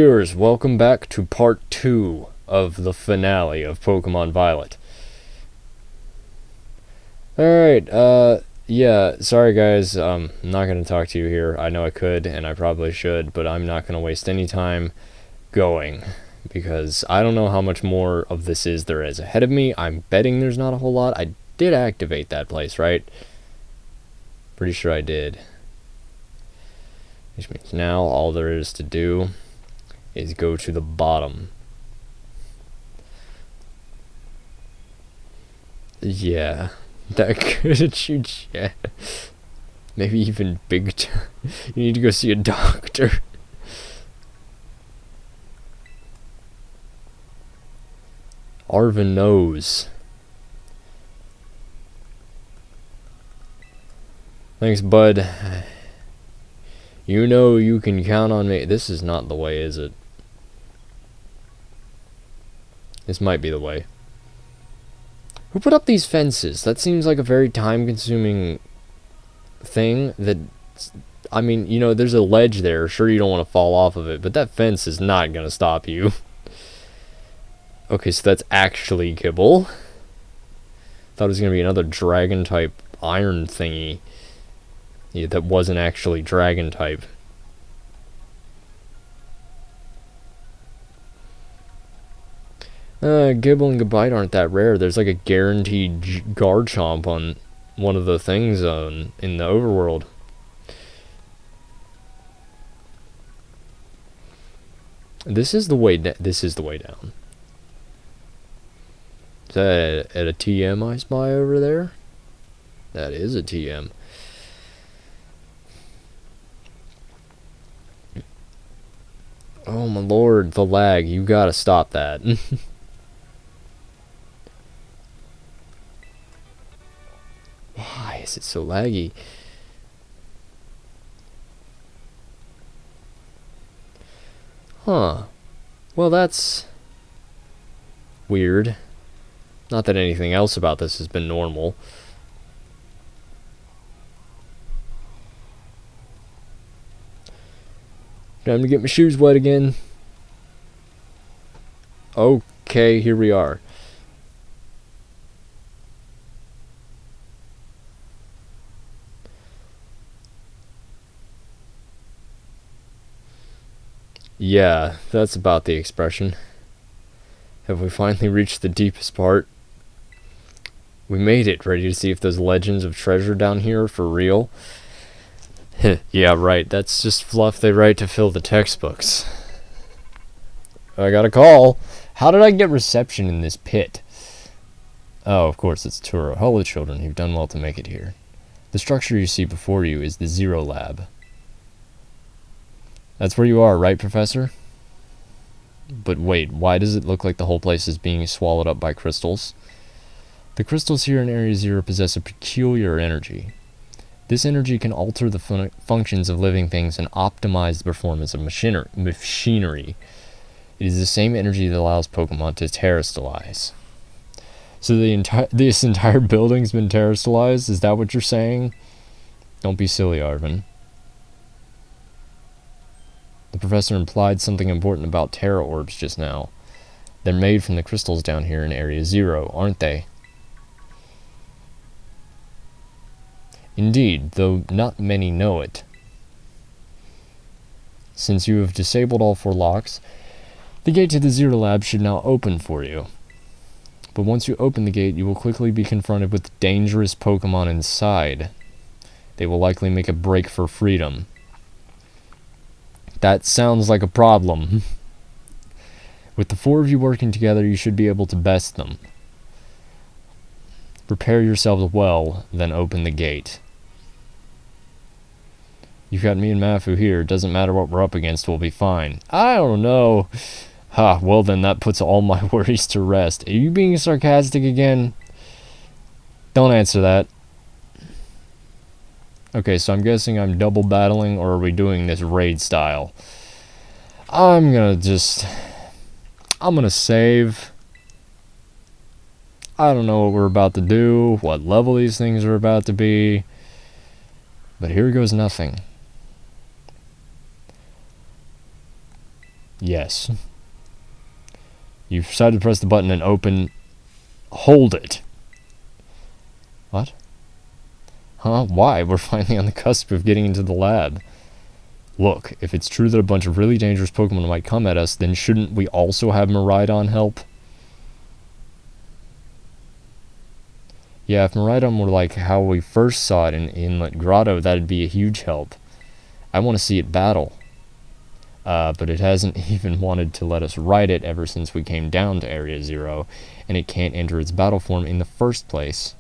Viewers, welcome back to part 2 of the finale of Pokemon Violet. Alright, yeah, sorry guys, I'm not gonna talk to you here. I know I could, and I probably should, but I'm not gonna waste any time going, because I don't know how much more of this there is ahead of me. I'm betting there's not a whole lot. I did activate that place, right? Pretty sure I did. Which means now all there is to do is go to the bottom. Yeah, that could shoot. Yeah, maybe even big. You need to go see a doctor. Arvin knows. Thanks, bud. You know you can count on me. This is not the way, is it? This might be the way. Who put up these fences? That seems like a very time-consuming thing. I mean, you know, there's a ledge there. Sure, you don't want to fall off of it, but that fence is not going to stop you. Okay, so that's actually Kibble. Thought it was going to be another dragon-type iron thingy. Yeah, that wasn't actually dragon-type. Gibble and Gabite aren't that rare. There's like a guaranteed Garchomp on one of the things in the overworld. This is the way. This is the way down. Is that at a TM I spy over there? That is a TM. Oh my lord, the lag. You gotta stop that. Why is it so laggy? Huh. Well, that's weird. Not that anything else about this has been normal. Time to get my shoes wet again. Okay, here we are. Yeah, that's about the expression. Have we finally reached the deepest part? We made it. Ready to see if those legends of treasure down here are for real? Yeah, right. That's just fluff they write to fill the textbooks. I got a call. How did I get reception in this pit? Oh, of course, it's Turo. Hello, children. You've done well to make it here. The structure you see before you is the Zero Lab. That's where you are, right, Professor? But wait, why does it look like the whole place is being swallowed up by crystals? The crystals here in Area Zero possess a peculiar energy. This energy can alter the functions of living things and optimize the performance of machinery. It is the same energy that allows Pokemon to terrestrialize. So this entire building's been terrestrialized? Is that what you're saying? Don't be silly, Arvin. The professor implied something important about Terra Orbs just now. They're made from the crystals down here in Area Zero, aren't they? Indeed, though not many know it. Since you have disabled all 4 locks, the gate to the Zero Lab should now open for you. But once you open the gate, you will quickly be confronted with dangerous Pokemon inside. They will likely make a break for freedom. That sounds like a problem. With the 4 of you working together, you should be able to best them. Prepare yourselves well, then open the gate. You've got me and Mafu here. Doesn't matter what we're up against, we'll be fine. I don't know. Ha, well then that puts all my worries to rest. Are you being sarcastic again? Don't answer that. Okay, so I'm guessing I'm double battling, or are we doing this raid style? I'm gonna save. I don't know what we're about to do, what level these things are about to be, but here goes nothing. Yes. You decided to press the button and open... Hold it. What? Huh? Why? We're finally on the cusp of getting into the lab. Look, if it's true that a bunch of really dangerous Pokemon might come at us, then shouldn't we also have Miraidon help? Yeah, if Miraidon were like how we first saw it in Inlet Grotto, that'd be a huge help. I want to see it battle. But it hasn't even wanted to let us ride it ever since we came down to Area 0, and it can't enter its battle form in the first place.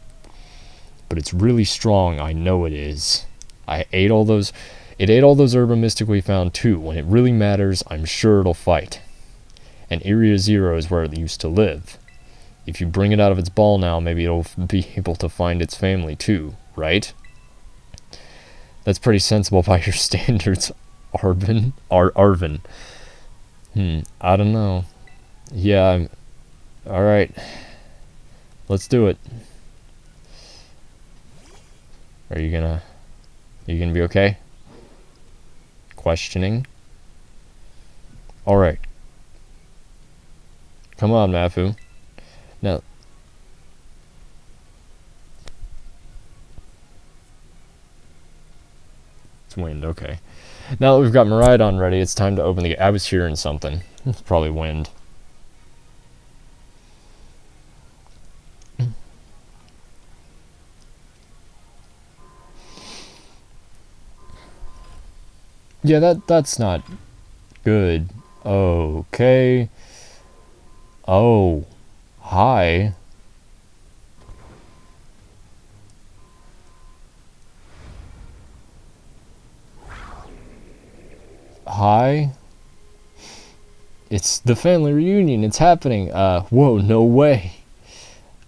But it's really strong, I know it is. It ate all those Herba Mystic we found too. When it really matters, I'm sure it'll fight. And Area 0 is where it used to live. If you bring it out of its ball now, maybe it'll be able to find its family too, right? That's pretty sensible by your standards, Arvin. I don't know. Yeah, alright. Let's do it. Are you gonna be okay? Questioning. Alright. Come on, Mafu. Now, it's wind, okay. Now that we've got Miraidon ready, it's time to open the gate. I was hearing something. It's probably wind. Yeah, that's not good. Okay. Oh. Hi. Hi. It's the family reunion. It's happening. Whoa, no way.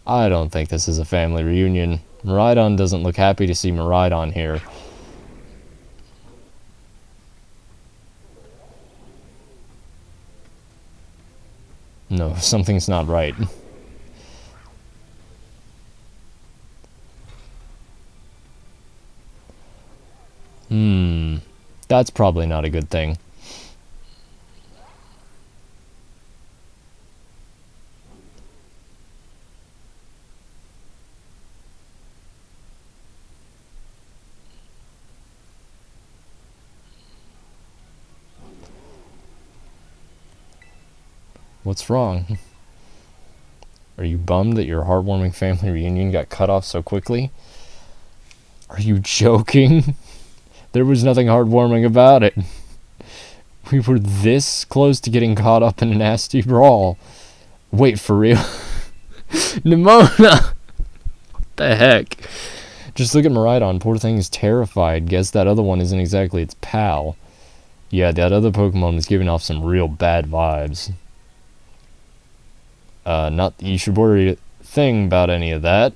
I don't think this is a family reunion. Miraidon doesn't look happy to see Miraidon here. No, something's not right. That's probably not a good thing. What's wrong? Are you bummed that your heartwarming family reunion got cut off so quickly? Are you joking? There was nothing heartwarming about it. We were this close to getting caught up in a nasty brawl. Wait, for real? Nimona! What the heck? Just look at Miraidon. Poor thing is terrified. Guess that other one isn't exactly its pal. Yeah, that other Pokemon was giving off some real bad vibes. Not that you should worry a thing about any of that.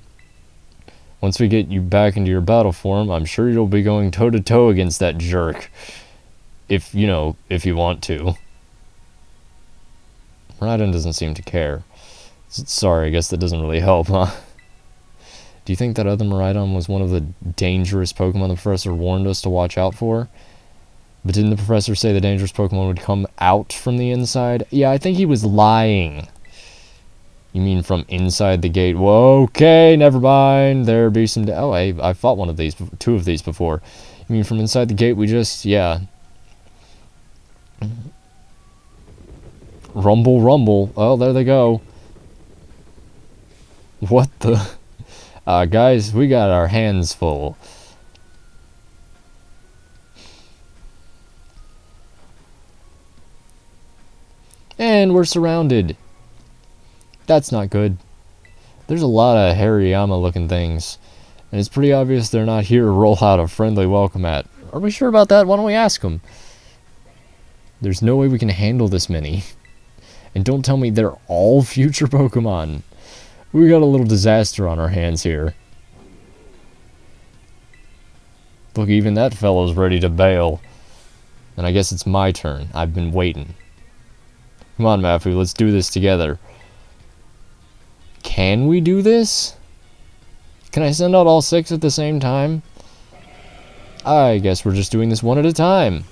Once we get you back into your battle form, I'm sure you'll be going toe-to-toe against that jerk. If you want to. Miraidon doesn't seem to care. Sorry, I guess that doesn't really help, huh? Do you think that other Miraidon was one of the dangerous Pokemon the professor warned us to watch out for? But didn't the professor say the dangerous Pokemon would come out from the inside? Yeah, I think he was lying. You mean from inside the gate? Whoa, okay, never mind. There be some... Oh, I fought two of these before. You mean from inside the gate we just... Yeah. Rumble, rumble. Oh, there they go. What the... guys, we got our hands full. And we're surrounded. That's not good. There's a lot of Hariyama looking things. And it's pretty obvious they're not here to roll out a friendly welcome at. Are we sure about that? Why don't we ask them? There's no way we can handle this many. And don't tell me they're all future Pokemon. We got a little disaster on our hands here. Look, even that fellow's ready to bail. And I guess it's my turn. I've been waiting. Come on, Mafu, let's do this together. Can we do this? Can I send out all 6 at the same time? I guess we're just doing this one at a time.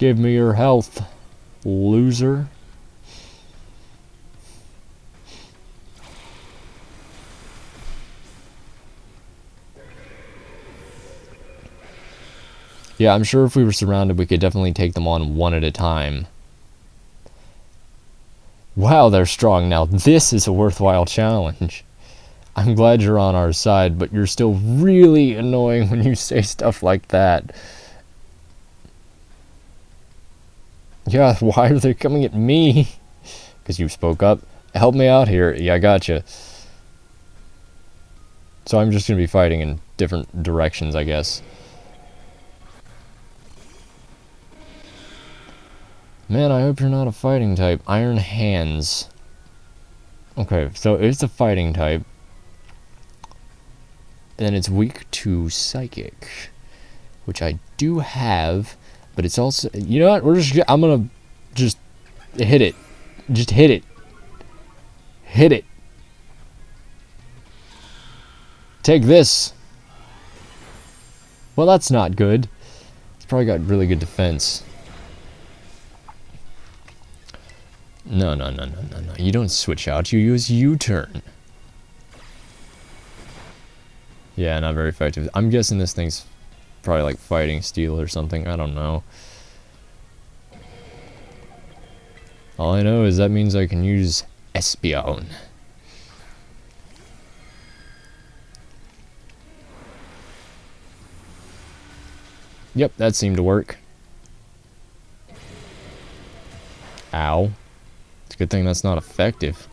Give me your health, loser. Yeah, I'm sure if we were surrounded, we could definitely take them on one at a time. Wow, they're strong. Now, this is a worthwhile challenge. I'm glad you're on our side, but you're still really annoying when you say stuff like that. Yeah, why are they coming at me? Because you spoke up. Help me out here. Yeah, I gotcha. So I'm just going to be fighting in different directions, I guess. Man, I hope you're not a fighting type. Iron Hands. Okay, so it's a fighting type. And it's weak to Psychic, which I do have, but it's also... You know what? I'm gonna just hit it. Just hit it. Hit it. Take this. Well, that's not good. It's probably got really good defense. No. You don't switch out. You use U-turn. Yeah, not very effective. I'm guessing this thing's probably like fighting steel or something. I don't know. All I know is that means I can use Espion. Yep, that seemed to work. Ow. It's a good thing that's not effective.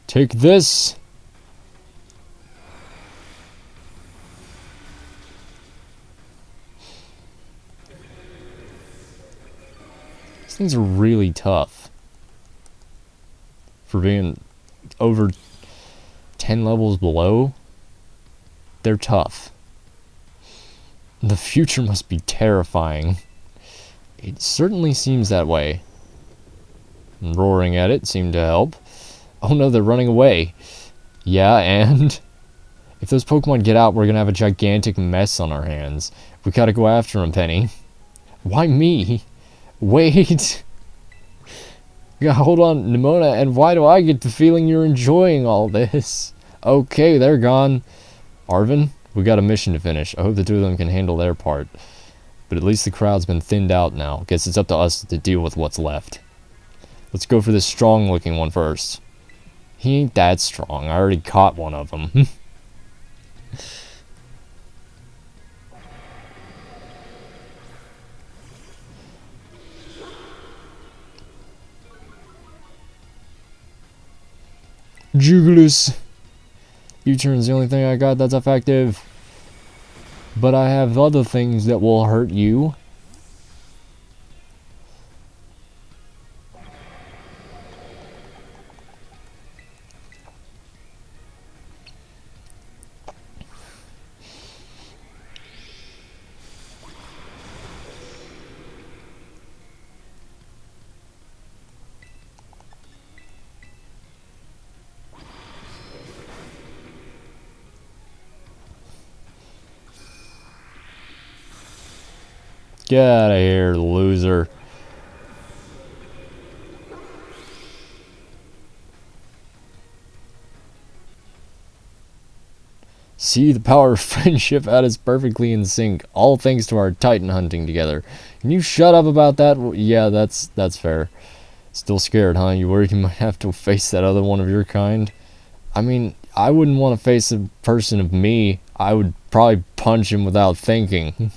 Take this! These things are really tough. For being over 10 levels below, they're tough. The future must be terrifying. It certainly seems that way. And roaring at it seemed to help. Oh no, they're running away. Yeah, and if those Pokemon get out, we're gonna have a gigantic mess on our hands. We gotta go after them, Penny. Why me? Wait. Yeah, hold on, Nimona, and why do I get the feeling you're enjoying all this? Okay, they're gone. Arvin, we got a mission to finish. I hope the two of them can handle their part. But at least the crowd's been thinned out now. Guess it's up to us to deal with what's left. Let's go for this strong-looking one first. He ain't that strong. I already caught one of them. Jugulis. U-turn's the only thing I got that's effective. But I have other things that will hurt you. Get out of here, loser. See the power of friendship at its perfectly in sync, all thanks to our Titan hunting together. Can you shut up about that? Yeah, that's fair. Still scared, huh? You worried you might have to face that other one of your kind? I mean, I wouldn't want to face a person of me. I would probably punch him without thinking.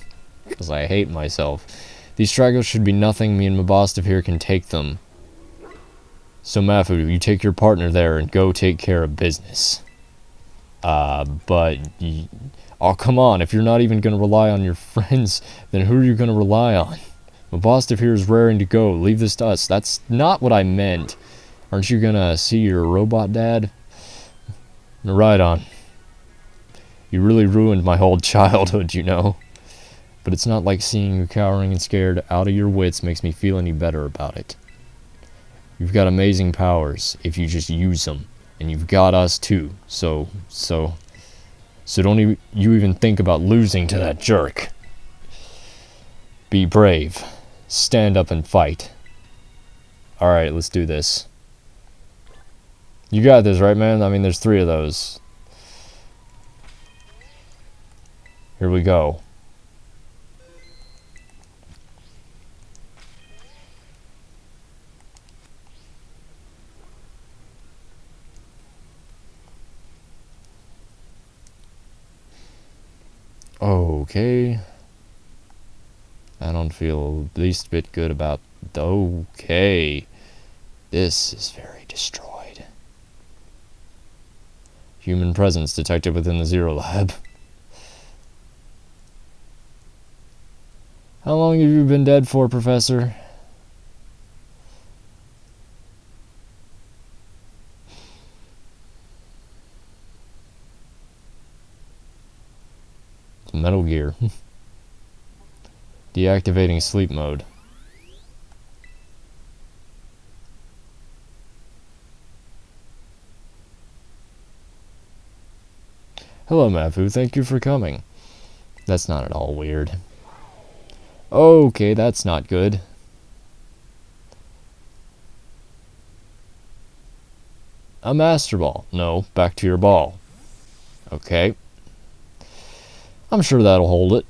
Because I hate myself. These stragglers should be nothing. Me and Mabostiv here can take them. So Mafu, you take your partner there and go take care of business. Oh, come on. If you're not even going to rely on your friends, then who are you going to rely on? Mabostiv here is raring to go. Leave this to us. That's not what I meant. Aren't you going to see your robot dad? Right on. You really ruined my whole childhood, you know. But it's not like seeing you cowering and scared out of your wits makes me feel any better about it. You've got amazing powers if you just use them. And you've got us too. So So don't you even think about losing to that jerk. Be brave. Stand up and fight. Alright, let's do this. You got this, right, man? I mean, there's 3 of those. Here we go. Okay. I don't feel the least bit good about... Okay. This is very destroyed. Human presence detected within the Zero Lab. How long have you been dead for, Professor? It's Metal Gear. Deactivating sleep mode. Hello, Mafu. Thank you for coming. That's not at all weird. Okay, that's not good. A Master Ball. No, back to your ball. Okay. I'm sure that'll hold it.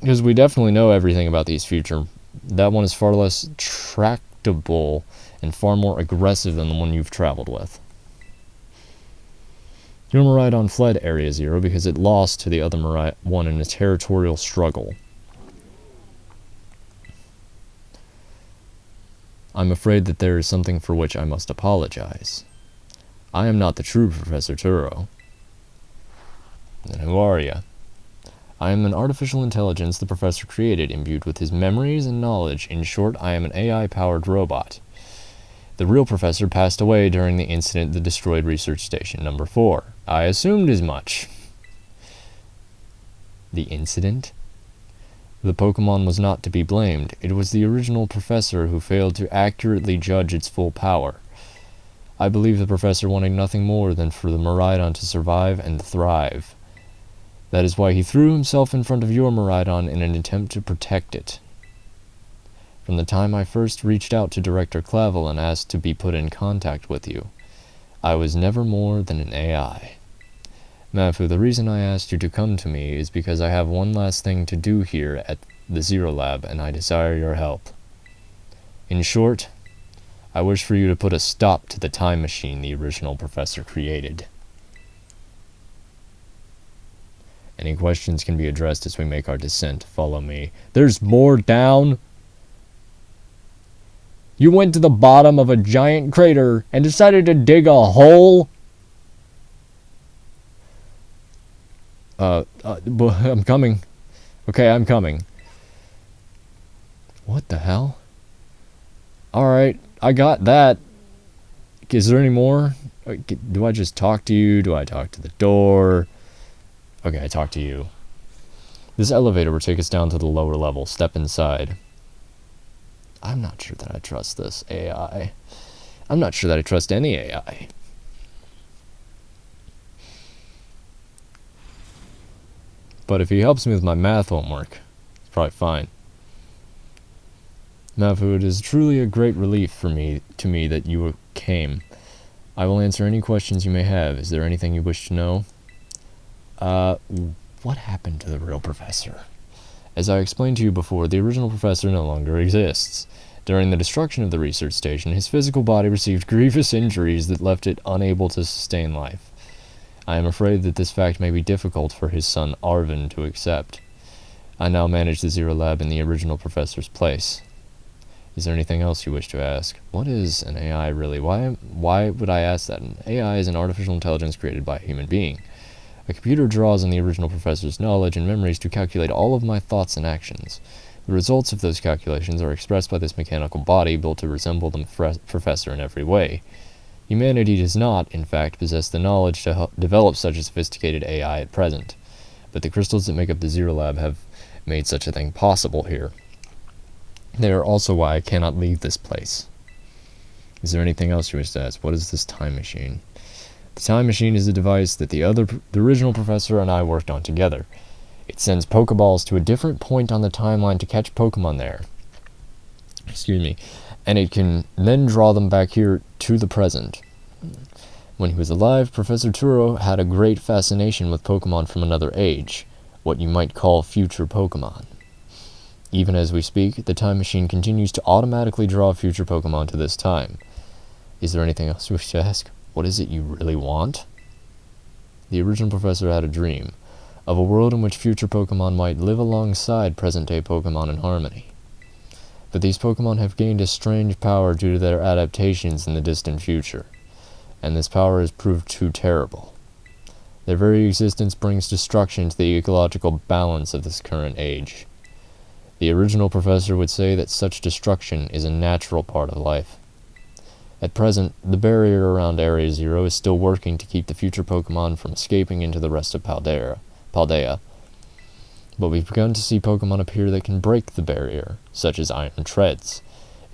Because we definitely know everything about these future. That one is far less tractable and far more aggressive than the one you've traveled with. Your Miraidon fled Area 0 because it lost to the other one in a territorial struggle. I'm afraid that there is something for which I must apologize. I am not the true Professor Turo. Then who are you? I am an artificial intelligence the Professor created, imbued with his memories and knowledge. In short, I am an AI-powered robot. The real Professor passed away during the incident that destroyed Research Station Number 4. I assumed as much. The incident? The Pokemon was not to be blamed. It was the original Professor who failed to accurately judge its full power. I believe the Professor wanted nothing more than for the Miraidon to survive and thrive. That is why he threw himself in front of your Miraidon in an attempt to protect it. From the time I first reached out to Director Clavel and asked to be put in contact with you, I was never more than an AI. Mafu, the reason I asked you to come to me is because I have one last thing to do here at the Zero Lab, and I desire your help. In short, I wish for you to put a stop to the time machine the original Professor created. Any questions can be addressed as we make our descent. Follow me. There's more down! You went to the bottom of a giant crater and decided to dig a hole? I'm coming. Okay, I'm coming. What the hell? Alright, I got that. Is there any more? Do I just talk to you? Do I talk to the door? Okay, I talk to you. This elevator will take us down to the lower level. Step inside. I'm not sure that I trust this AI. I'm not sure that I trust any AI. But if he helps me with my math homework, it's probably fine. Mafu, it is truly a great relief to me that you came. I will answer any questions you may have. Is there anything you wish to know? What happened to the real Professor? As I explained to you before, the original Professor no longer exists. During the destruction of the research station, his physical body received grievous injuries that left it unable to sustain life. I am afraid that this fact may be difficult for his son Arvin to accept. I now manage the Zero Lab in the original Professor's place. Is there anything else you wish to ask? What is an AI really? Why would I ask that? An AI is an artificial intelligence created by a human being. A computer draws on the original Professor's knowledge and memories to calculate all of my thoughts and actions. The results of those calculations are expressed by this mechanical body built to resemble the Professor in every way. Humanity does not, in fact, possess the knowledge to develop such a sophisticated AI at present, but the crystals that make up the Zero Lab have made such a thing possible here. They are also why I cannot leave this place. Is there anything else you wish to ask? What is this time machine? The time machine is a device that the original professor and I worked on together. It sends Pokeballs to a different point on the timeline to catch Pokemon there. Excuse me. And it can then draw them back here to the present. When he was alive, Professor Turo had a great fascination with Pokemon from another age, what you might call future Pokemon. Even as we speak, the time machine continues to automatically draw future Pokemon to this time. Is there anything else you wish to ask? What is it you really want? The original professor had a dream of a world in which future Pokemon might live alongside present-day Pokemon in harmony. But these Pokemon have gained a strange power due to their adaptations in the distant future, and this power has proved too terrible. Their very existence brings destruction to the ecological balance of this current age. The original professor would say that such destruction is a natural part of life. At present, the barrier around Area Zero is still working to keep the future Pokemon from escaping into the rest of Paldea. But we've begun to see Pokemon appear that can break the barrier, such as Iron Treads.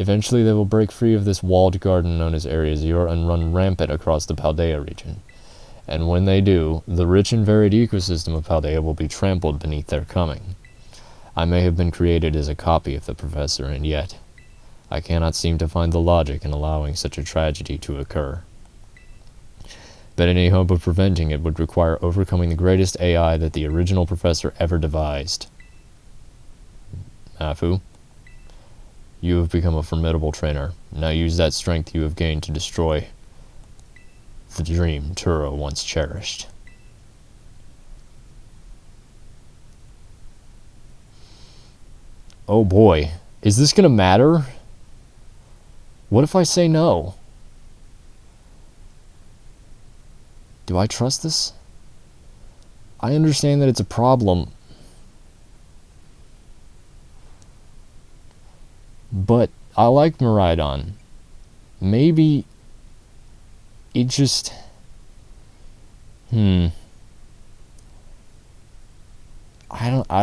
Eventually they will break free of this walled garden known as Area Zero and run rampant across the Paldea region. And when they do, the rich and varied ecosystem of Paldea will be trampled beneath their coming. I may have been created as a copy of the professor, and yet I cannot seem to find the logic in allowing such a tragedy to occur. But any hope of preventing it would require overcoming the greatest AI that the original professor ever devised. Afu, you have become a formidable trainer. Now use that strength you have gained to destroy the dream Turo once cherished. Oh boy, is this gonna matter? What if I say no? Do I trust this? I understand that it's a problem. But I like Miraidon. Maybe it just... I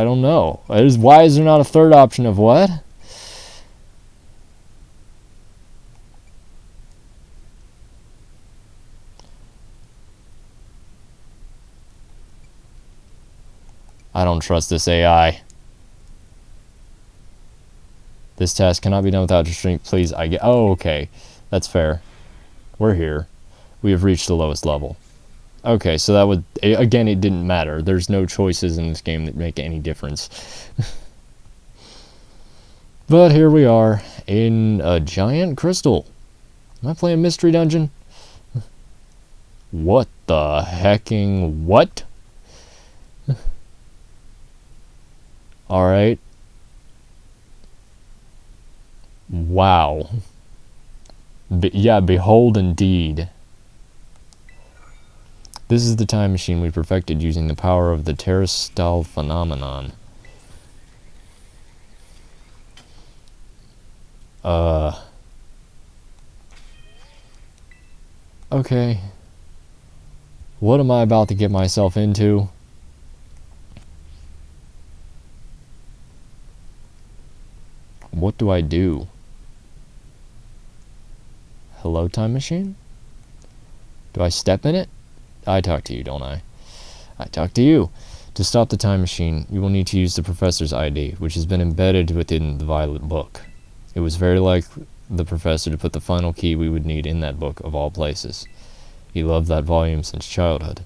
don't know. Why is there not a third option of what? I don't trust this AI. This task cannot be done without your strength. Please, oh, okay. That's fair. We're here. We have reached the lowest level. Okay, so that would... Again, it didn't matter. There's no choices in this game that make any difference. But here we are, in a giant crystal. Am I playing Mystery Dungeon? What the hecking... What? Alright. Wow. Yeah, behold indeed. This is the time machine we perfected using the power of the terrestrial phenomenon. Okay. What am I about to get myself into? What do I do? Hello, time machine? Do I step in it? I talk to you, don't I? I talk to you. To stop the time machine, you will need to use the professor's ID, which has been embedded within the Violet Book. It was very like the professor to put the final key we would need in that book of all places. He loved that volume since childhood.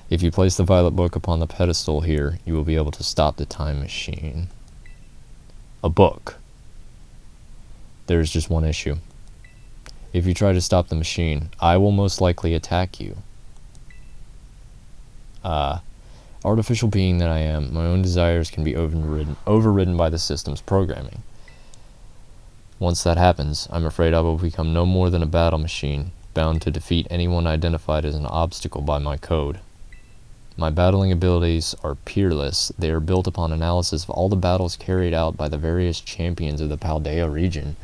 If you place the Violet Book upon the pedestal here, you will be able to stop the time machine. A book. There is just one issue. If you try to stop the machine, I will most likely attack you. Artificial being that I am, my own desires can be overridden by the system's programming. Once that happens, I'm afraid I will become no more than a battle machine, bound to defeat anyone identified as an obstacle by my code. My battling abilities are peerless. They are built upon analysis of all the battles carried out by the various champions of the Paldea region.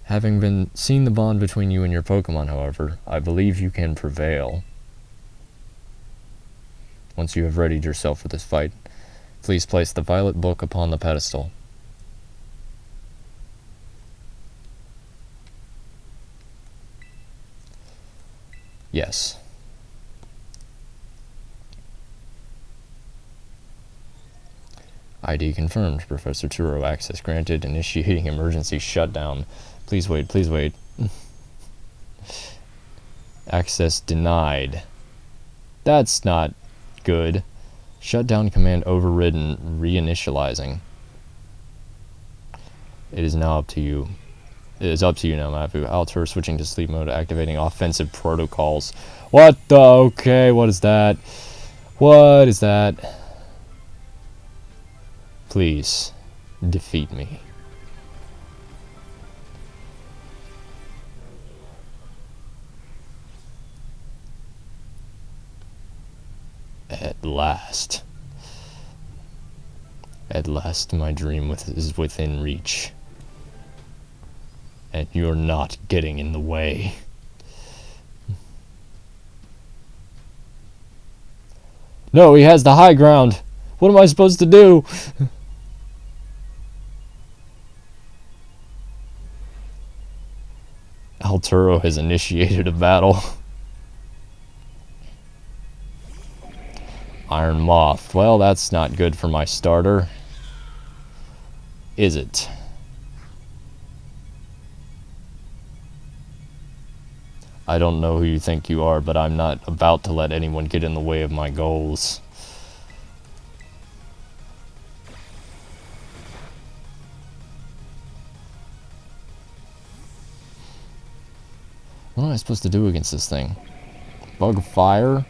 Having seen the bond between you and your Pokemon, however, I believe you can prevail. Once you have readied yourself for this fight, please place the Violet Book upon the pedestal. Yes. ID confirmed. Professor Turo, access granted. Initiating emergency shutdown. Please wait, please wait. Access denied. That's not good. Shutdown command overridden. Reinitializing. It is now up to you. It is up to you now, Mapu. Alter switching to sleep mode, activating offensive protocols. What the? Okay, what is that? What is that? Please, defeat me. At last. At last my dream is within reach. And you're not getting in the way. No, he has the high ground. What am I supposed to do? Alturo has initiated a battle. Iron Moth. Well, that's not good for my starter. Is it? I don't know who you think you are, but I'm not about to let anyone get in the way of my goals. What am I supposed to do against this thing? Bug fire?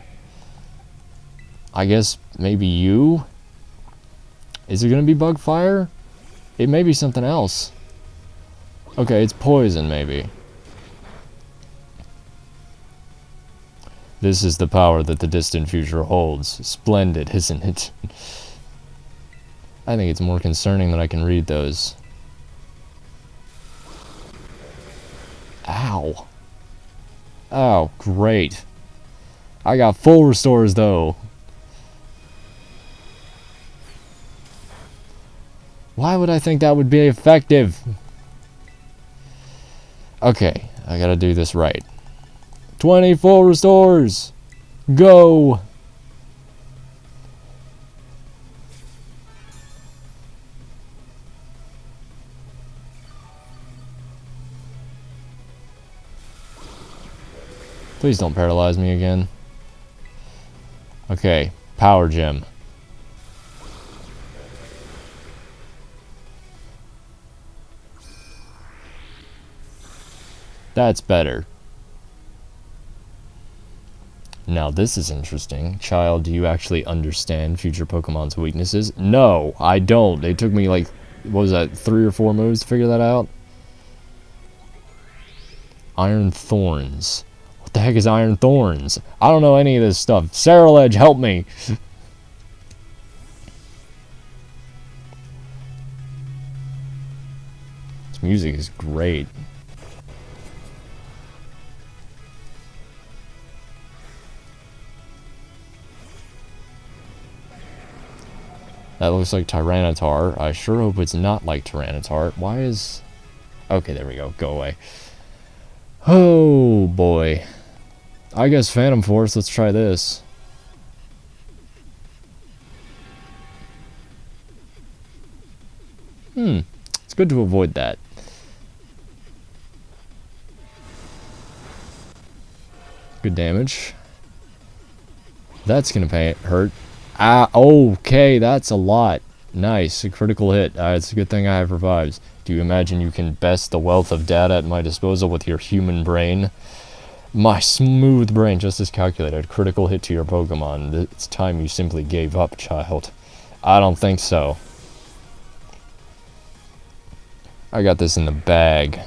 I guess maybe you? Is it gonna be bug fire? It may be something else. Okay, it's poison maybe. This is the power that the distant future holds. Splendid, isn't it? I think it's more concerning that I can read those. Ow. Oh, great. I got full restores though. Why would I think that would be effective? Okay, I gotta do this right. 20 full restores! Go! Please don't paralyze me again. Okay, power gem. That's better. Now this is interesting. Child, do you actually understand future Pokemon's weaknesses? No, I don't. It took me like, what was that, 3 or 4 moves to figure that out? Iron Thorns. What the heck is Iron Thorns? I don't know any of this stuff. Saraledge, help me! This music is great. That looks like Tyranitar. I sure hope it's not like Tyranitar. Why is... Okay, there we go. Go away. Oh, boy. I guess Phantom Force. Let's try this. It's good to avoid that. Good damage. That's gonna hurt. Ah, okay, that's a lot. Nice, a critical hit. It's a good thing I have revives. Do you imagine you can best the wealth of data at my disposal with your human brain? My smooth brain just as calculated. Critical hit to your Pokemon. It's time you simply gave up, child. I don't think so. I got this in the bag.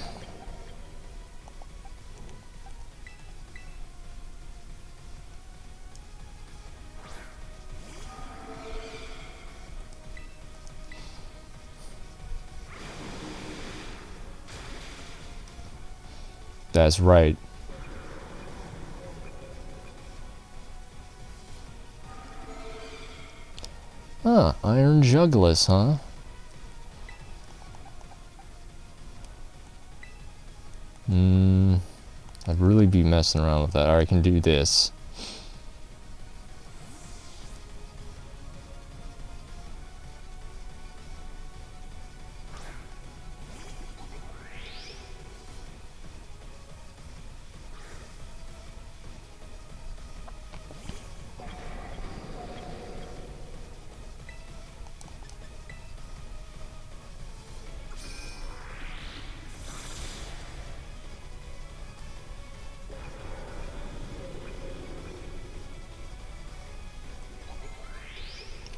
That's right. Huh, Iron Jugulis, huh? I've really be messing around with that. Or I can do this.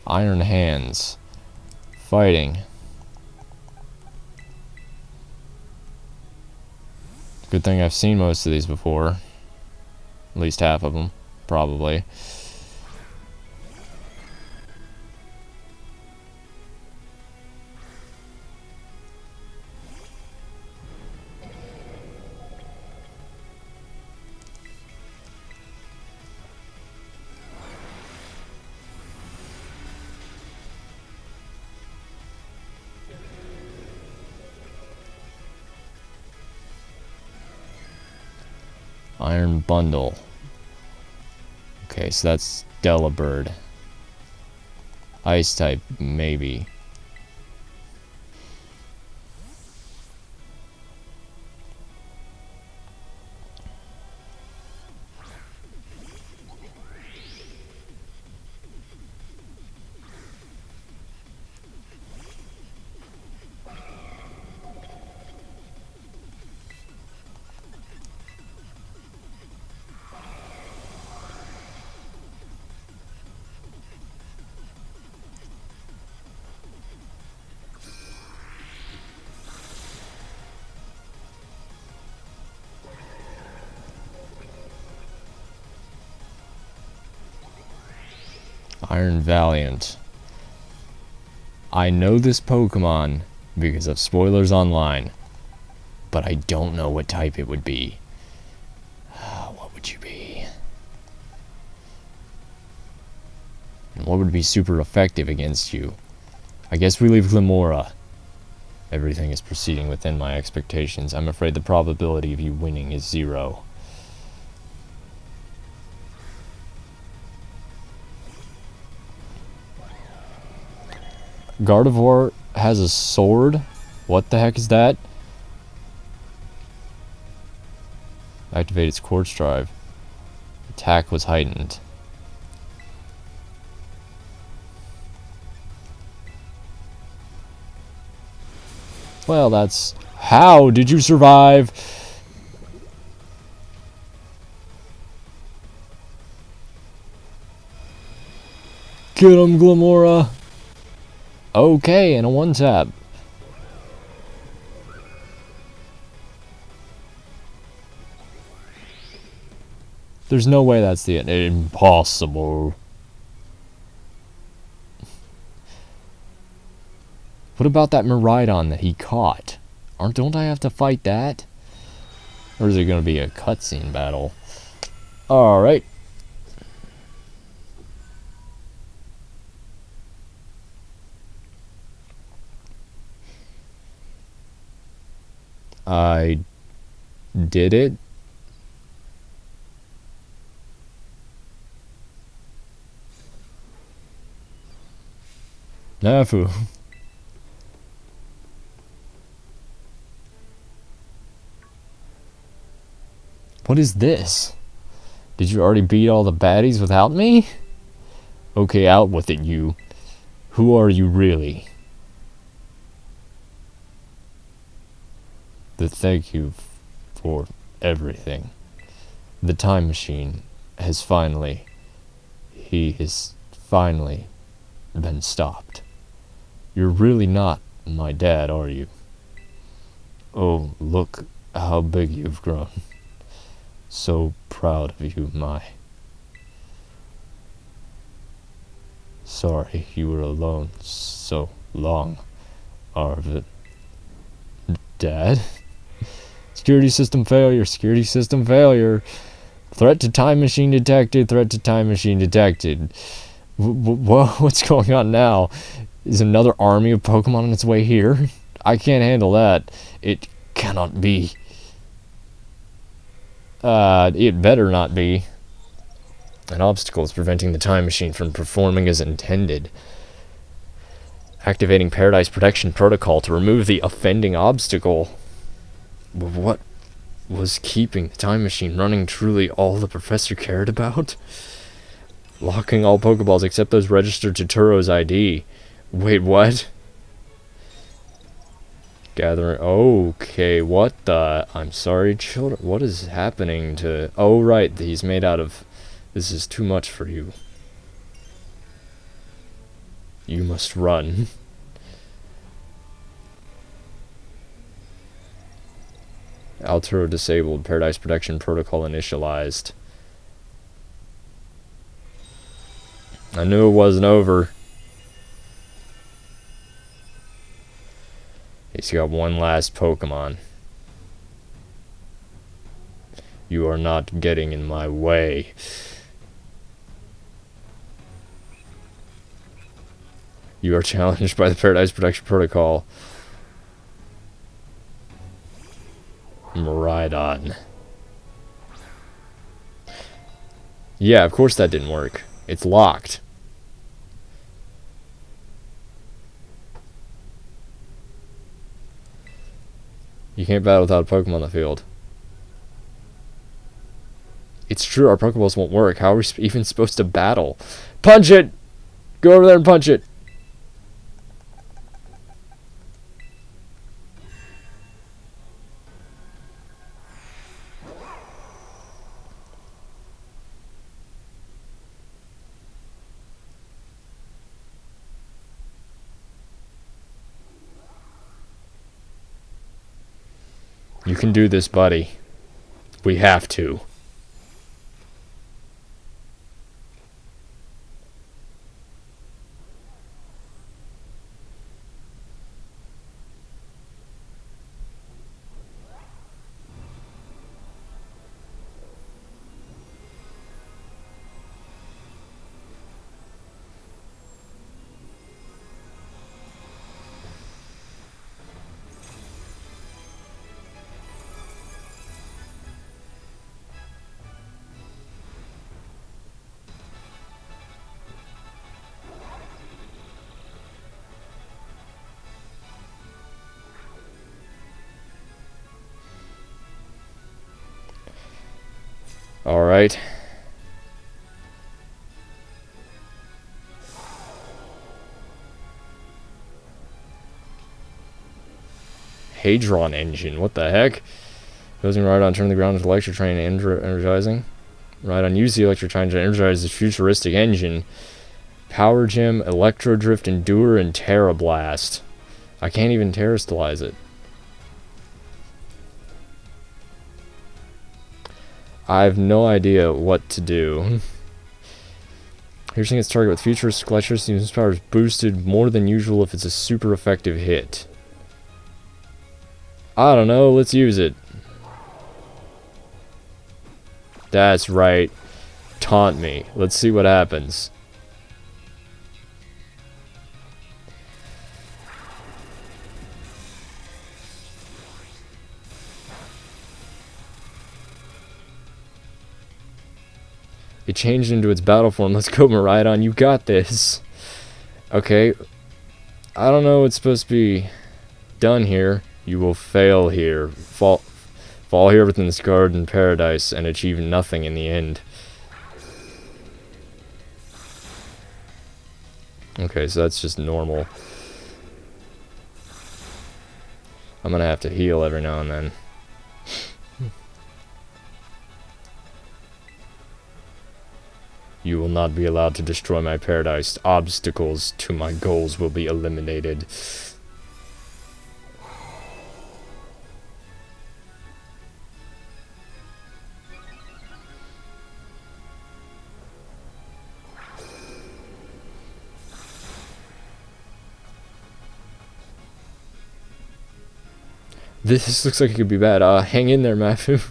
Iron Hands. Fighting. Good thing I've seen most of these before. At least half of them, probably. Iron Bundle. Okay, so that's Delibird. Ice type, maybe. Iron Valiant. I know this Pokemon because of spoilers online, but I don't know what type it would be. What would you be? And what would be super effective against you? I guess we leave Glimora. Everything is proceeding within my expectations. I'm afraid the probability of you winning is 0. Gardevoir has a sword? What the heck is that? Activate its Quartz Drive. Attack was heightened. Well, that's... How did you survive? Get him, Glimora! Okay, and a 1-tap. There's no way that's the end. Impossible. What about that Miraidon that he caught? Don't I have to fight that? Or is it going to be a cutscene battle? Alright. I did it. Nafu. What is this? Did you already beat all the baddies without me? Okay, out with it, you. Who are you really? Thank you for everything. The time machine has finally... He has finally been stopped. You're really not my dad, are you? Oh, look how big you've grown. So proud of you, my. Sorry you were alone so long, Arvid. Dad? Security system failure, security system failure. Threat to time machine detected, threat to time machine detected. What's going on now? Is another army of Pokemon on its way here? I can't handle that. It cannot be. It better not be. An obstacle is preventing the time machine from performing as intended. Activating Paradise Protection Protocol to remove the offending obstacle. What was keeping the time machine running truly all the professor cared about? Locking all Pokeballs except those registered to Turo's ID. Wait, what? Gathering. Okay, what the? I'm sorry, children. What is happening to. Oh, right. He's made out of. This is too much for you. You must run. Alturo disabled. Paradise Protection Protocol initialized. I knew it wasn't over. He's got one last Pokemon. You are not getting in my way. You are challenged by the Paradise Protection Protocol. Miraidon. Yeah, of course that didn't work. It's locked. You can't battle without a Pokemon on the field. It's true, our Pokeballs won't work. How are we even supposed to battle? Punch it! Go over there and punch it! You can do this, buddy. We have to. Alright. Hadron engine, what the heck? Using Rhydon, turn the ground into electric train energizing. Rhydon, use the electric train to energize this futuristic engine. Power Gem, Electro Drift, Endure, and Terra Blast. I can't even terrestrialize it. I have no idea what to do. Piercing its target with futuristic electricity, whose power is boosted more than usual if it's a super effective hit. I don't know, let's use it. That's right. Taunt me. Let's see what happens. It changed into its battle form. Let's go, Miraidon. You got this. Okay. I don't know what's supposed to be done here. You will fail here. Fall here within this garden paradise and achieve nothing in the end. Okay, so that's just normal. I'm gonna have to heal every now and then. You will not be allowed to destroy my paradise. Obstacles to my goals will be eliminated. This looks like it could be bad. Hang in there, Mafu.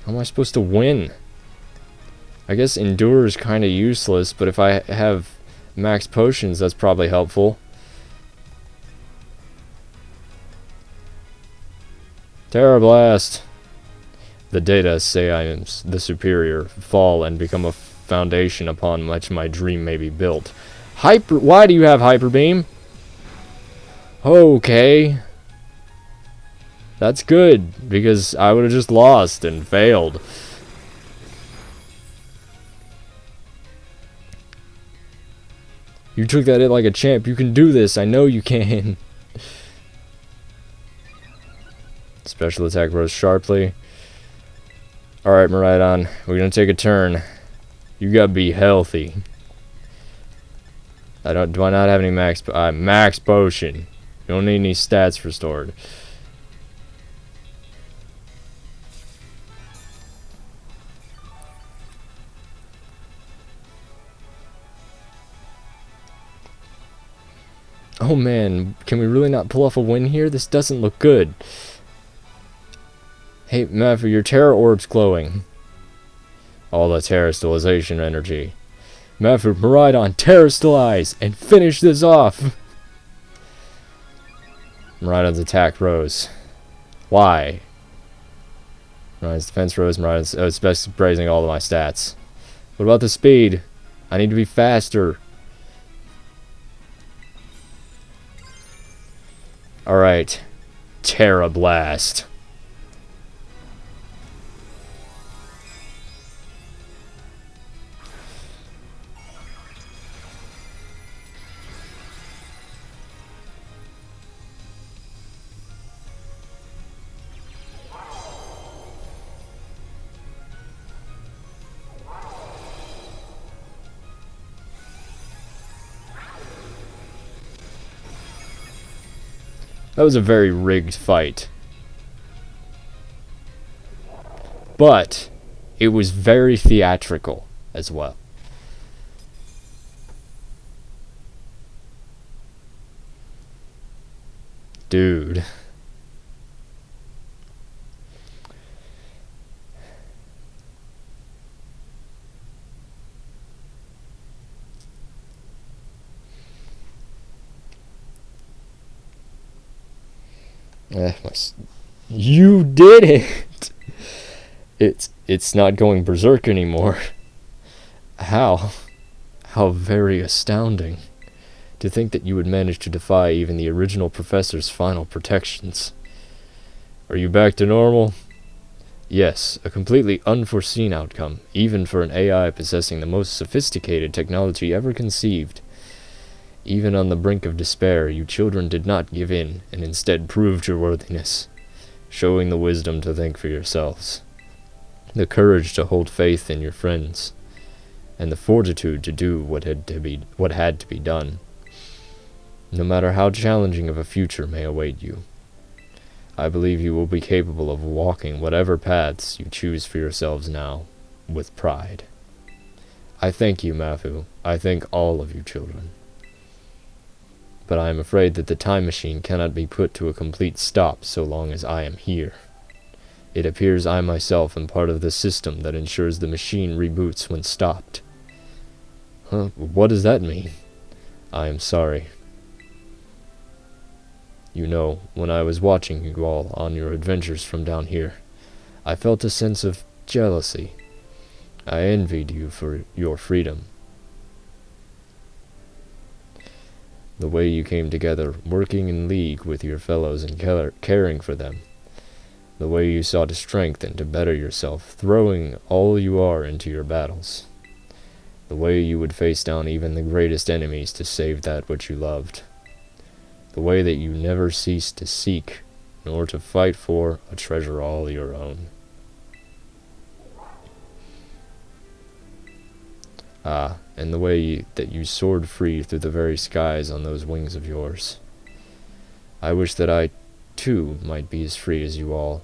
How am I supposed to win? I guess Endure is kind of useless, but if I have max potions, that's probably helpful. Terra Blast. The data say I am the superior, fall and become a foundation upon which my dream may be built. Why do you have hyper beam? Okay. That's good, because I would have just lost and failed. You took that hit like a champ. You can do this. I know you can. Special attack rose sharply. Alright, Miraidon. We're gonna take a turn. You gotta be healthy. Do I not have any max potion. You don't need any stats restored. Oh man, can we really not pull off a win here? This doesn't look good. Hey, Mafu, your Terra Orb's glowing. All the Terra Stylization energy. Mafu, Miraidon, Terra Stylize, and finish this off! Miraidon's attack rose. Why? Miraidon's defense rose, Miraidon's... Oh, it's best raising all of my stats. What about the speed? I need to be faster. Alright. Terra Blast. That was a very rigged fight. But it was very theatrical as well. Dude. You did it! It's not going berserk anymore. How? How very astounding. To think that you would manage to defy even the original professor's final protections. Are you back to normal? Yes, a completely unforeseen outcome, even for an AI possessing the most sophisticated technology ever conceived. Even on the brink of despair, you children did not give in, and instead proved your worthiness, showing the wisdom to think for yourselves, the courage to hold faith in your friends, and the fortitude to do what had to be done, no matter how challenging of a future may await you. I believe you will be capable of walking whatever paths you choose for yourselves now, with pride. I thank you, Mafu. I thank all of you children. But I am afraid that the time machine cannot be put to a complete stop so long as I am here. It appears I myself am part of the system that ensures the machine reboots when stopped. Huh? What does that mean? I am sorry. You know, when I was watching you all on your adventures from down here, I felt a sense of jealousy. I envied you for your freedom. The way you came together, working in league with your fellows and caring for them. The way you sought to strengthen, to better yourself, throwing all you are into your battles. The way you would face down even the greatest enemies to save that which you loved. The way that you never ceased to seek, nor to fight for, a treasure all your own. Ah, and the way that you soared free through the very skies on those wings of yours. I wish that I, too, might be as free as you all,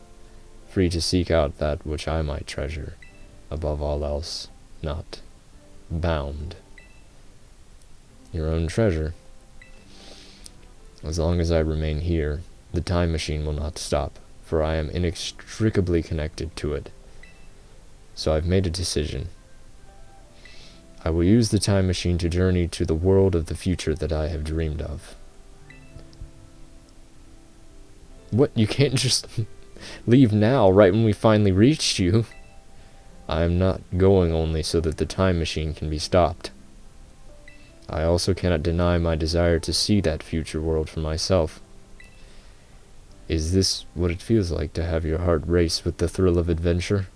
free to seek out that which I might treasure, above all else, not bound. Your own treasure. As long as I remain here, the time machine will not stop, for I am inextricably connected to it. So I've made a decision. I will use the time machine to journey to the world of the future that I have dreamed of. What? You can't just... leave now, right when we finally reached you. I am not going only so that the time machine can be stopped. I also cannot deny my desire to see that future world for myself. Is this what it feels like to have your heart race with the thrill of adventure?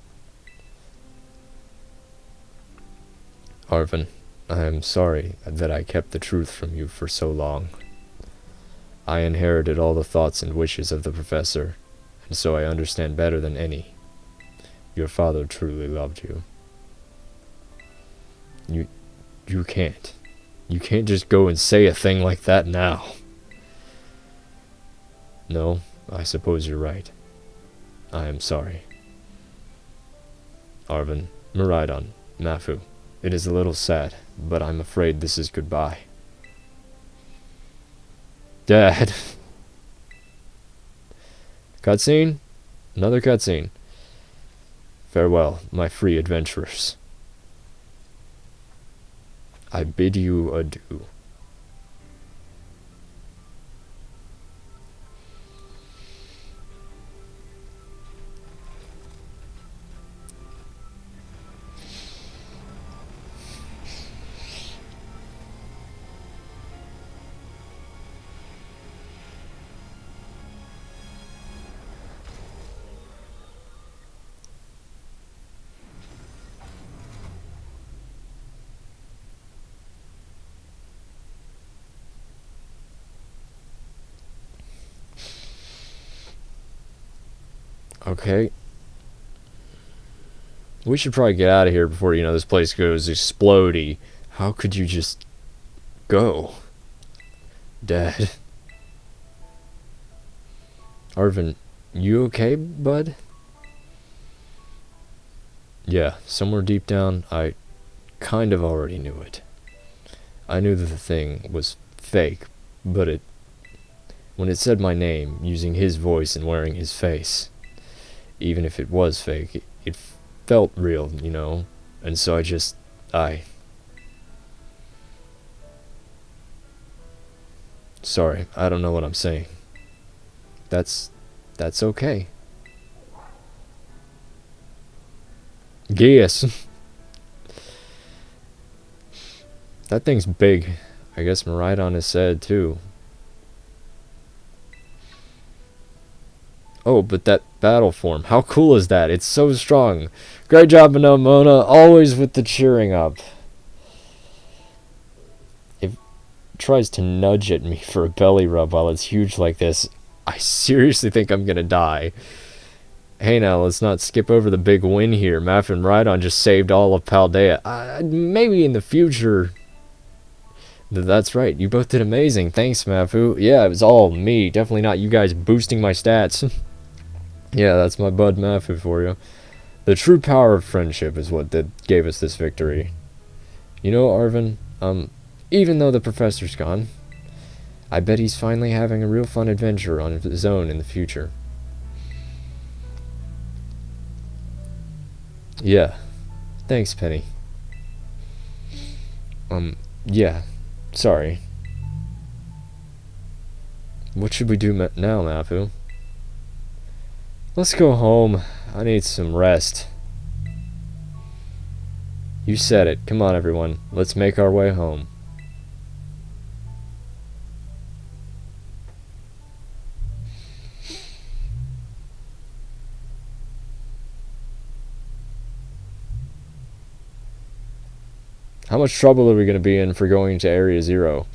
Arvin, I am sorry that I kept the truth from you for so long. I inherited all the thoughts and wishes of the professor, and so I understand better than any. Your father truly loved you. You can't. You can't just go and say a thing like that now. No, I suppose you're right. I am sorry. Arvin, Miraidon, Mafu, it is a little sad, but I'm afraid this is goodbye. Dad. Cutscene? Another cutscene. Farewell, my free adventurers. I bid you adieu. Okay. We should probably get out of here before, this place goes explodey. How could you just go? Dad. Arvin, you okay, bud? Yeah, somewhere deep down, I kind of already knew it. I knew that the thing was fake, but when it said my name, using his voice and wearing his face, even if it was fake, it felt real, and so Sorry, I don't know what I'm saying. That's okay. Yes. That thing's big. I guess Miraidon is sad too. Oh, but that battle form. How cool is that? It's so strong. Great job, Mona. Always with the cheering up. If it tries to nudge at me for a belly rub while it's huge like this, I seriously think I'm gonna die. Hey now, let's not skip over the big win here. Maf and Rhydon just saved all of Paldea. Maybe in the future. That's right, you both did amazing. Thanks, Mafu. Yeah, it was all me. Definitely not you guys boosting my stats. Yeah, that's my bud Mafu for you. The true power of friendship is what gave us this victory. You know, Arvin, even though the professor's gone, I bet he's finally having a real fun adventure on his own in the future. Yeah. Thanks, Penny. Yeah. Sorry. What should we do now, Mafu? Let's go home. I need some rest. You said it. Come on, everyone. Let's make our way home. How much trouble are we going to be in for going to Area 0?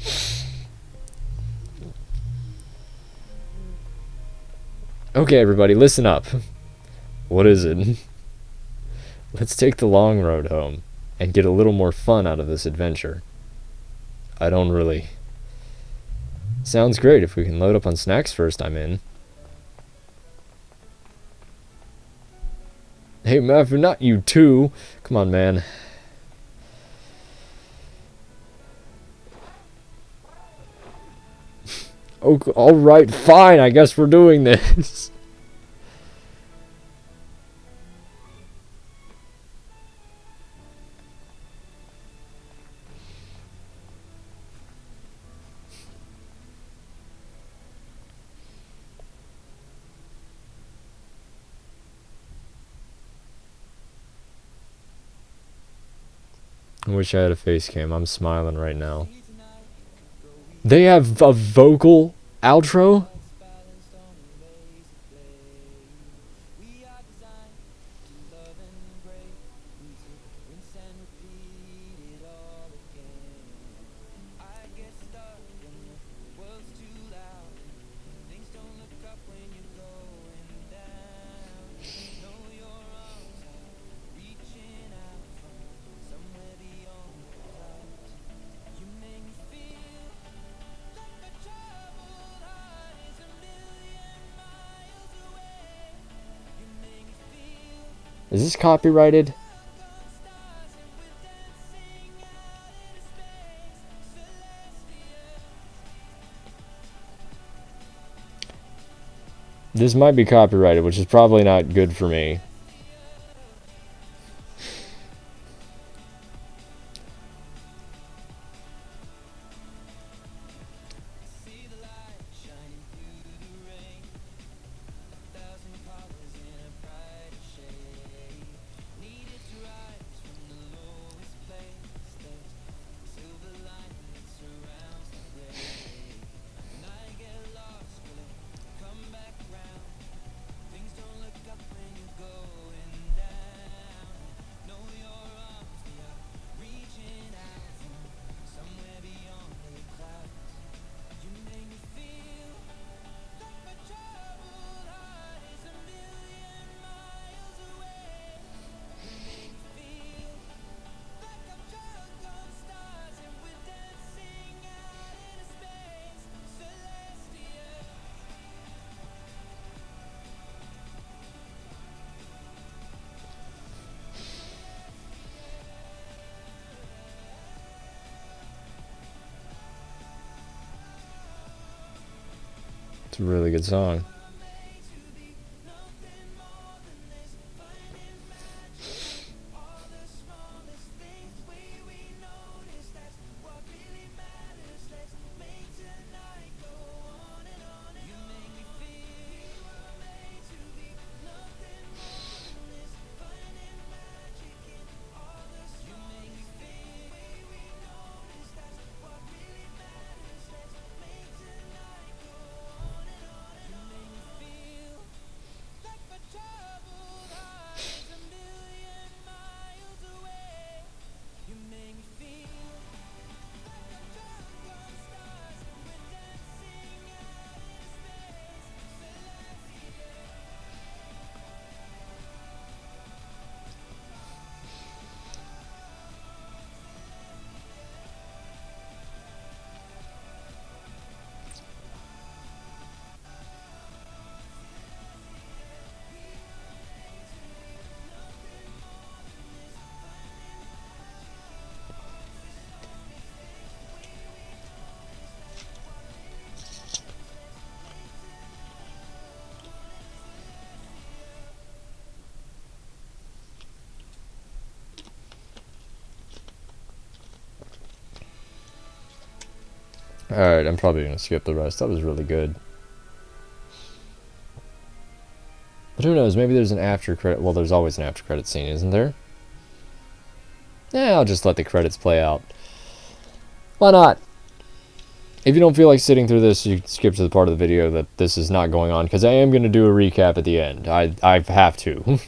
Okay, everybody, listen up. What is it? Let's take the long road home and get a little more fun out of this adventure. I don't really... Sounds great. If we can load up on snacks first, I'm in. Hey, Mafu, not you too. Come on, man. Oh, alright, fine, I guess we're doing this. I wish I had a face cam. I'm smiling right now. They have a vocal outro? Is this copyrighted? This might be copyrighted, which is probably not good for me. It's a really good song. Alright, I'm probably going to skip the rest. That was really good. But who knows, maybe there's an after credit. Well, there's always an after credit scene, isn't there? Yeah, I'll just let the credits play out. Why not? If you don't feel like sitting through this, you skip to the part of the video that this is not going on, because I am going to do a recap at the end. I have to.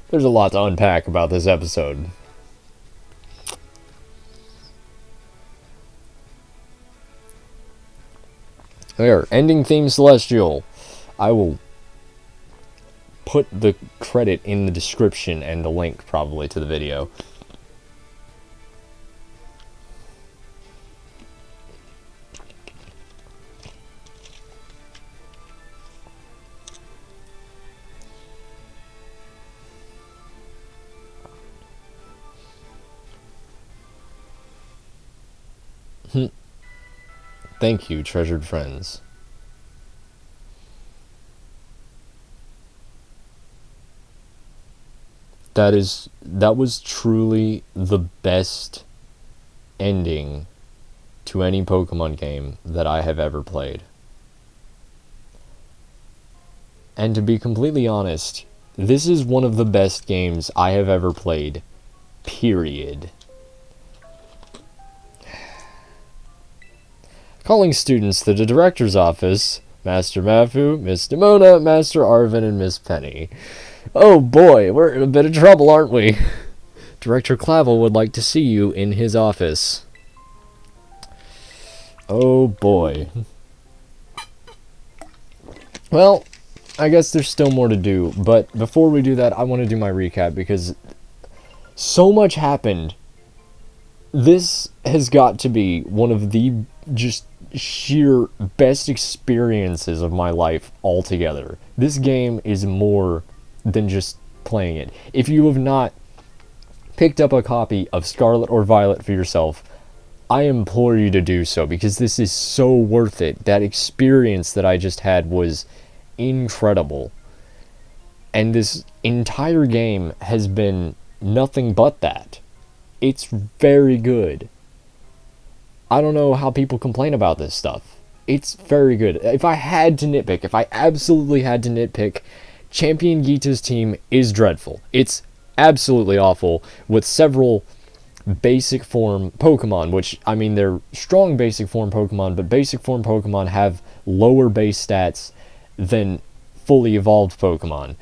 There's a lot to unpack about this episode. There, ending theme Celestial. I will put the credit in the description and the link probably to the video. Thank you, treasured friends. That was truly the best ending to any Pokemon game that I have ever played. And to be completely honest, this is one of the best games I have ever played. Period. Calling students to the director's office. Master Mafu, Miss Demona, Master Arvin, and Miss Penny. Oh boy, we're in a bit of trouble, aren't we? Director Clavel would like to see you in his office. Oh boy. Well, I guess there's still more to do, but before we do that, I want to do my recap because so much happened. This has got to be one of the just sheer best experiences of my life altogether. This game is more than just playing it. If you have not picked up a copy of Scarlet or Violet for yourself, I implore you to do so because this is so worth it. That experience that I just had was incredible. And this entire game has been nothing but that. It's very good. I don't know how people complain about this stuff. It's very good. If I had to nitpick, if I absolutely had to nitpick, Champion Gita's team is dreadful. It's absolutely awful with several basic form Pokemon, which, I mean, they're strong basic form Pokemon, but basic form Pokemon have lower base stats than fully evolved Pokemon.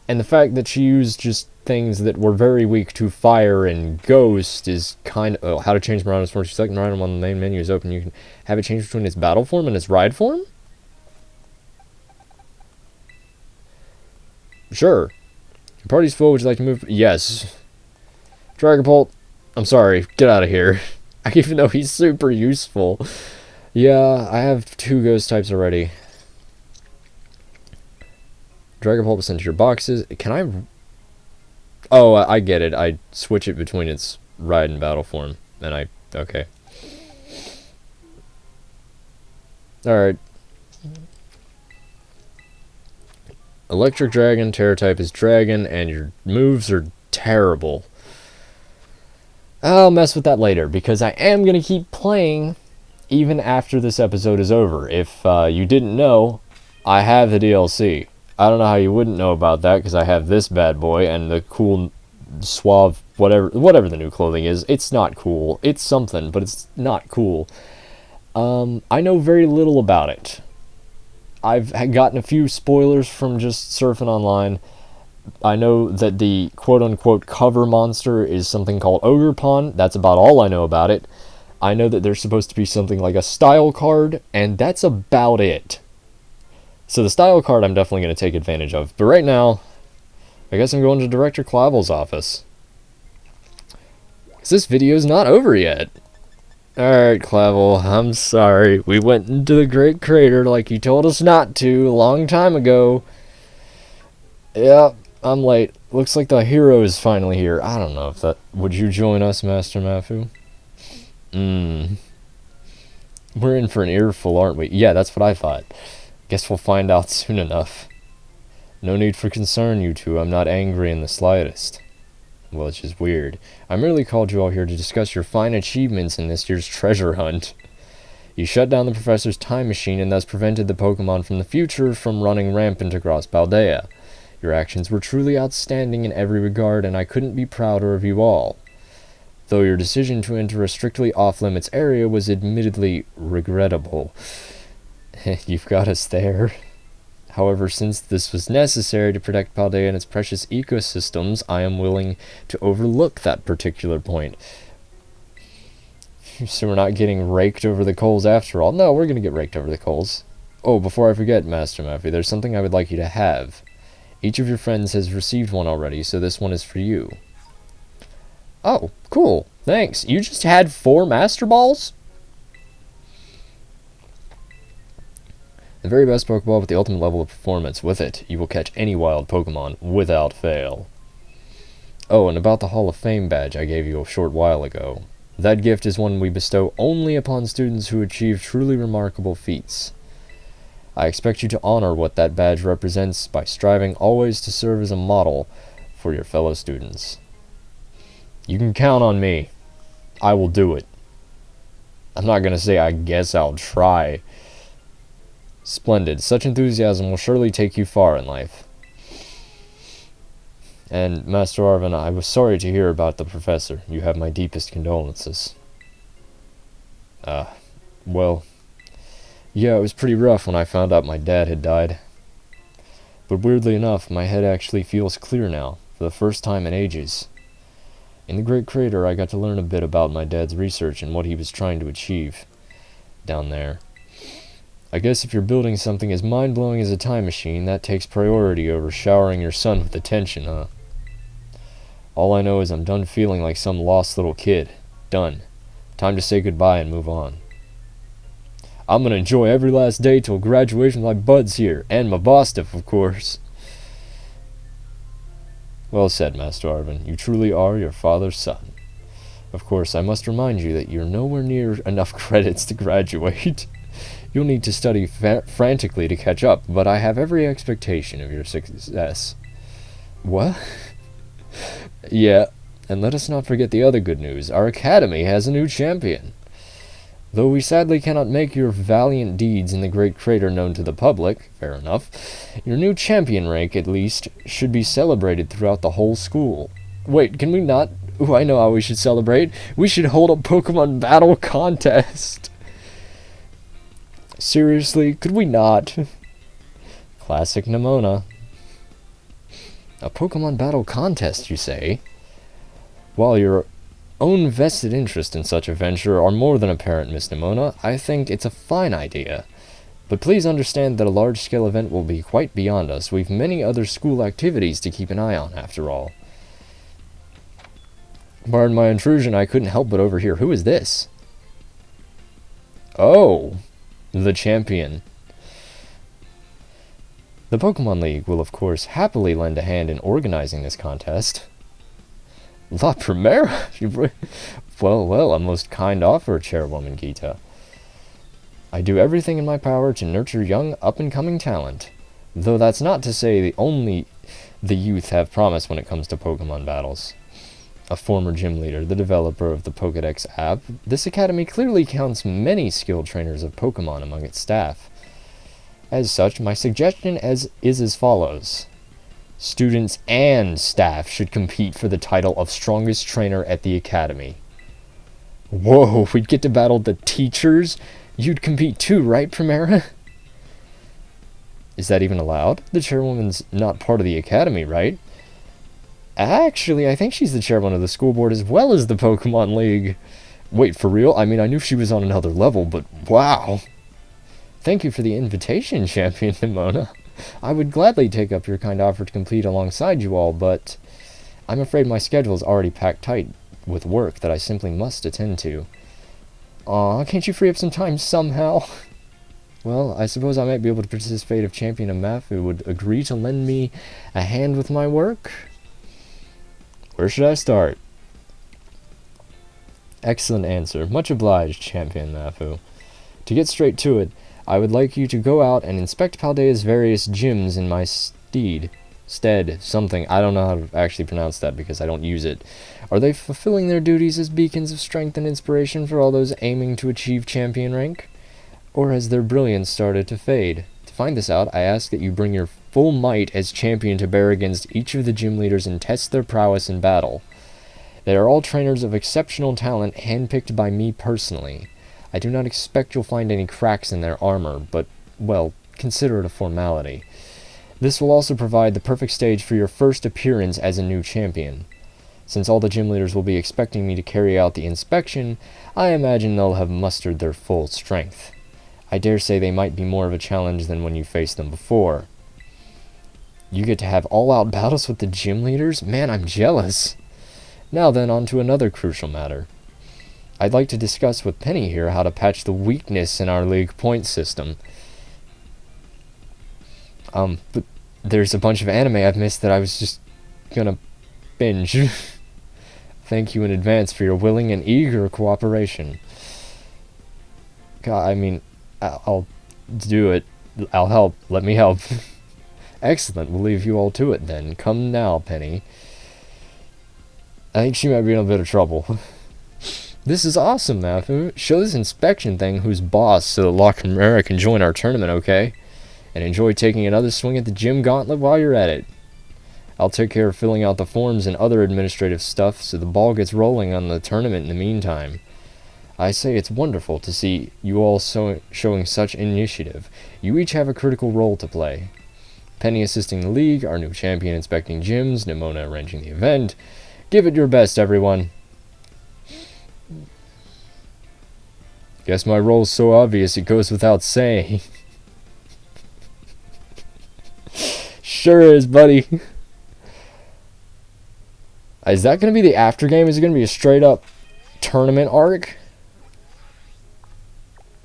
And the fact that she used just things that were very weak to fire and ghost is kind of... Oh, how to change Mirado's form. Select Miradon on the main menu is open. You can have it change between its battle form and its ride form? Sure. Your party's full. Would you like to move? Yes. Dragapult, I'm sorry. Get out of here. Even though he's super useful. Yeah, I have 2 ghost types already. Dragapult was sent to your boxes. Can I... Oh, I get it. I switch it between its ride and battle form. And I... Okay. Alright. Electric Dragon, Terra type is Dragon, and your moves are terrible. I'll mess with that later, because I am going to keep playing even after this episode is over. If you didn't know, I have the DLC. I don't know how you wouldn't know about that, because I have this bad boy and the cool, suave, whatever the new clothing is. It's not cool. It's something, but it's not cool. I know very little about it. I've gotten a few spoilers from just surfing online. I know that the quote-unquote cover monster is something called Ogerpon. That's about all I know about it. I know that there's supposed to be something like a style card, and that's about it. So the style card I'm definitely going to take advantage of. But right now, I guess I'm going to Director Clavel's office. 'Cause this video's not over yet. Alright, Clavel, I'm sorry. We went into the Great Crater like you told us not to a long time ago. Yep, I'm late. Looks like the hero is finally here. I don't know if that... Would you join us, Master Mafu? We're in for an earful, aren't we? Yeah, that's what I thought. Guess we'll find out soon enough. No need for concern, you two. I'm not angry in the slightest. Well, it's just weird. I merely called you all here to discuss your fine achievements in this year's treasure hunt. You shut down the professor's time machine and thus prevented the Pokemon from the future from running rampant across Paldea. Your actions were truly outstanding in every regard, and I couldn't be prouder of you all. Though your decision to enter a strictly off-limits area was admittedly regrettable. You've got us there. However, since this was necessary to protect Paldea and its precious ecosystems, I am willing to overlook that particular point. So we're not getting raked over the coals after all. No, we're going to get raked over the coals. Oh, before I forget, Master Maffey, there's something I would like you to have. Each of your friends has received one already, so this one is for you. Oh, cool. Thanks. You just had 4 Master Balls? The very best Pokeball with the ultimate level of performance. With it, you will catch any wild Pokemon without fail. Oh, and about the Hall of Fame badge I gave you a short while ago. That gift is one we bestow only upon students who achieve truly remarkable feats. I expect you to honor what that badge represents by striving always to serve as a model for your fellow students. You can count on me. I will do it. I'm not going to say I guess I'll try. Splendid. Such enthusiasm will surely take you far in life. And, Master Arvin, I was sorry to hear about the professor. You have my deepest condolences. Well, yeah, it was pretty rough when I found out my dad had died. But weirdly enough, my head actually feels clear now, for the first time in ages. In the Great Crater, I got to learn a bit about my dad's research and what he was trying to achieve down there. I guess if you're building something as mind-blowing as a time machine, that takes priority over showering your son with attention, huh? All I know is I'm done feeling like some lost little kid. Done. Time to say goodbye and move on. I'm gonna enjoy every last day till graduation with my buds here, and my Bostif, of course. Well said, Master Arvin. You truly are your father's son. Of course, I must remind you that you're nowhere near enough credits to graduate. You'll need to study frantically to catch up, but I have every expectation of your success. What? Yeah, and let us not forget the other good news. Our academy has a new champion. Though we sadly cannot make your valiant deeds in the Great Crater known to the public, fair enough, your new champion rank, at least, should be celebrated throughout the whole school. Wait, can we not? Ooh, I know how we should celebrate. We should hold a Pokemon battle contest. Seriously, could we not? Classic Nimona. A Pokemon battle contest, you say? While your own vested interest in such a venture are more than apparent, Miss Nimona, I think it's a fine idea. But please understand that a large-scale event will be quite beyond us. We've many other school activities to keep an eye on, after all. Pardon my intrusion, I couldn't help but overhear. Who is this? Oh, the champion. The Pokemon League will, of course, happily lend a hand in organizing this contest. La Primera? Well, a most kind offer, Chairwoman Gita. I do everything in my power to nurture young, up-and-coming talent. Though that's not to say only the youth have promise when it comes to Pokemon battles. A former gym leader, the developer of the Pokedex app, this academy clearly counts many skilled trainers of Pokemon among its staff. As such, my suggestion is as follows. Students and staff should compete for the title of strongest trainer at the academy. Whoa, we'd get to battle the teachers? You'd compete too, right, Primera? Is that even allowed? The chairwoman's not part of the academy, right? Actually, I think she's the chairwoman of the school board as well as the Pokemon League. Wait, for real? I mean, I knew she was on another level, but wow. Thank you for the invitation, Champion Nimona. I would gladly take up your kind offer to compete alongside you all, but I'm afraid my schedule is already packed tight with work that I simply must attend to. Aw, can't you free up some time somehow? Well, I suppose I might be able to participate if Champion Amafu would agree to lend me a hand with my work? Where should I start? Excellent answer. Much obliged, Champion Amafu. To get straight to it, I would like you to go out and inspect Paldea's various gyms in my stead, something. I don't know how to actually pronounce that because I don't use it. Are they fulfilling their duties as beacons of strength and inspiration for all those aiming to achieve champion rank? Or has their brilliance started to fade? To find this out, I ask that you bring your full might as champion to bear against each of the gym leaders and test their prowess in battle. They are all trainers of exceptional talent, handpicked by me personally. I do not expect you'll find any cracks in their armor, but, well, consider it a formality. This will also provide the perfect stage for your first appearance as a new champion. Since all the gym leaders will be expecting me to carry out the inspection, I imagine they'll have mustered their full strength. I dare say they might be more of a challenge than when you faced them before. You get to have all-out battles with the gym leaders? Man, I'm jealous. Now then, on to another crucial matter. I'd like to discuss with Penny here how to patch the weakness in our league point system. But there's a bunch of anime I've missed that I was just gonna binge. Thank you in advance for your willing and eager cooperation. God, I mean, I'll do it. I'll help. Let me help. Excellent. We'll leave you all to it then. Come now, Penny. I think she might be in a bit of trouble. This is awesome, Mafu. Show this inspection thing who's boss so that Lockamera can join our tournament, okay? And enjoy taking another swing at the gym gauntlet while you're at it. I'll take care of filling out the forms and other administrative stuff so the ball gets rolling on the tournament in the meantime. I say it's wonderful to see you all showing such initiative. You each have a critical role to play. Penny assisting the league, our new champion inspecting gyms, Nimona arranging the event. Give it your best, everyone. Guess my role's so obvious it goes without saying. Sure is, buddy. Is that going to be the after game? Is it going to be a straight up tournament arc?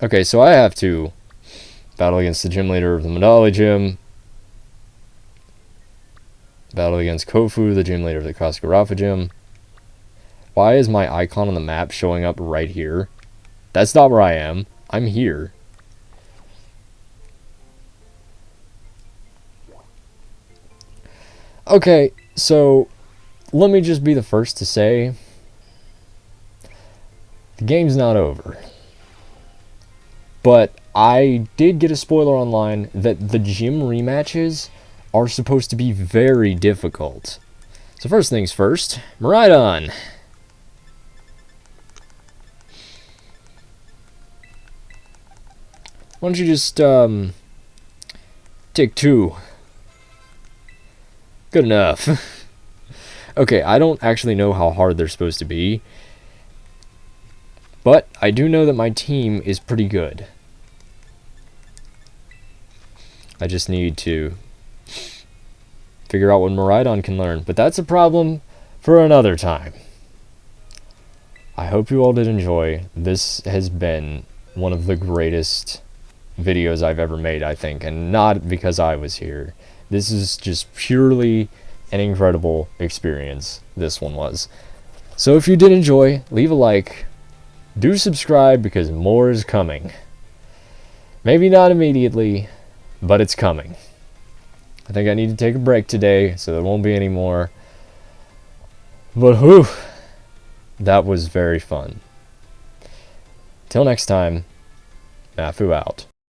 Okay, so I have to battle against the gym leader of the Madali gym. Battle against Kofu, the gym leader of the Kaskaraffa gym. Why is my icon on the map showing up right here? That's not where I am. I'm here. Okay, so let me just be the first to say the game's not over. But I did get a spoiler online that the gym rematches are supposed to be very difficult. So first things first, Miraidon. Why don't you just, take 2. Good enough. Okay, I don't actually know how hard they're supposed to be. But I do know that my team is pretty good. I just need to figure out what Miraidon can learn. But that's a problem for another time. I hope you all did enjoy. This has been one of the greatest videos I've ever made, I think, and not because I was here. This is just purely an incredible experience, this one was. So if you did enjoy, leave a like, do subscribe because more is coming. Maybe not immediately, but it's coming. I think I need to take a break today, so there won't be any more. But whew, that was very fun. Till next time, Mafu out.